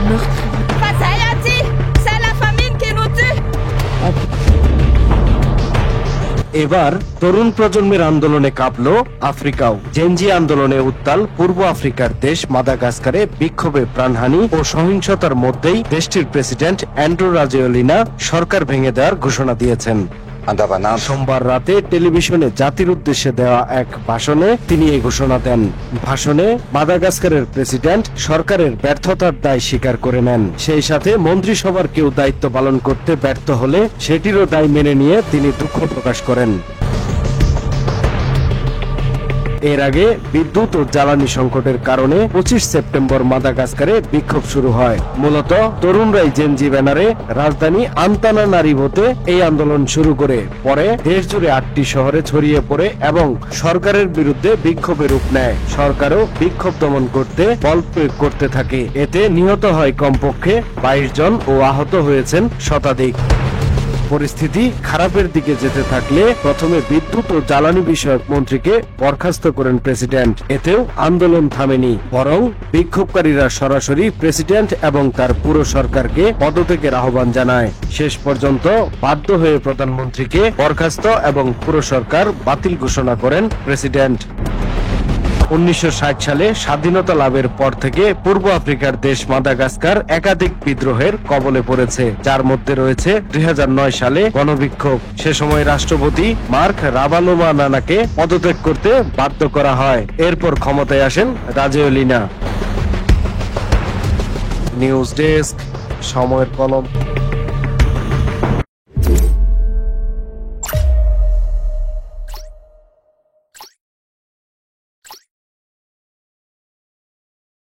Face à Haïti, c'est la famine qui nous tue. এবার তরুণ প্রজন্মের আন্দোলনে কাঁপলো আফ্রিকাও। জেনজি আন্দোলনে উত্তাল পূর্ব আফ্রিকার দেশ মাদাগাস্কারে বিক্ষোভে প্রাণহানি ও সহিংসতার মধ্যেই দেশটির প্রেসিডেন্ট অ্যান্ড্রু রাজোয়েলিনা সরকার ভেঙে দেওয়ার ঘোষণা দিয়েছেন। সোমবার রাতে টেলিভিশনে জাতির উদ্দেশ্যে দেওয়া এক ভাষণে তিনি এই ঘোষণা দেন। ভাষণে মাদাগাস্কারের প্রেসিডেন্ট সরকারের ব্যর্থতার দায় স্বীকার করে নেন। সেই সাথে মন্ত্রিসভার কেউ দায়িত্ব পালন করতে ব্যর্থ হলে সেটিরও দায় মেনে নিয়ে তিনি দুঃখ প্রকাশ করেন। এর আগে বিদ্যুৎ ও জ্বালানি সংকটের কারণে 25 সেপ্টেম্বর মাদাগাস্কারে বিক্ষোভ শুরু হয়। মূলত তরুণরাই জেনজি ব্যানারে রাজধানী আন্তানানারিভোতে এই আন্দোলন শুরু করে পরে দেশজুড়ে 8টি শহরে ছড়িয়ে পড়ে এবং সরকারের বিরুদ্ধে বিক্ষোভে রূপ নেয়। সরকারও বিক্ষোভ দমন করতে বল প্রয়োগ করতে থাকে। এতে নিহত হয় কমপক্ষে 22 জন ও আহত হয়েছেন শতাধিক। পরিস্থিতি খারাপের দিকে যেতে থাকলে প্রথমে বিদ্যুৎ ও জ্বালানি বিষয়ক মন্ত্রীকে বরখাস্ত করেন প্রেসিডেন্ট। এতেও আন্দোলন থামেনি, বরং বিক্ষোভকারীরা সরাসরি প্রেসিডেন্ট এবং তার পুরো সরকারকে পদত্যাগের আহ্বান জানায়। শেষ পর্যন্ত বাধ্য হয়ে প্রধানমন্ত্রীকে বরখাস্ত এবং পুরো সরকার বাতিল ঘোষণা করেন প্রেসিডেন্ট। 1960 সালে স্বাধীনতা লাভের পর থেকে পূর্ব আফ্রিকার দেশ মাদাগাস্কার একাধিক বিদ্রোহের কবলে পড়েছে, যার মধ্যে রয়েছে 2009 সালে গণবিক্ষোভ। সে সময় রাষ্ট্রপতি মার্ক রাভালোমানানাকে পদত্যাগ করতে বাধ্য করা হয়। এরপর ক্ষমতায় আসেন রাজোয়েলিনা। নিউজ ডেস্ক, সময়ের কলম।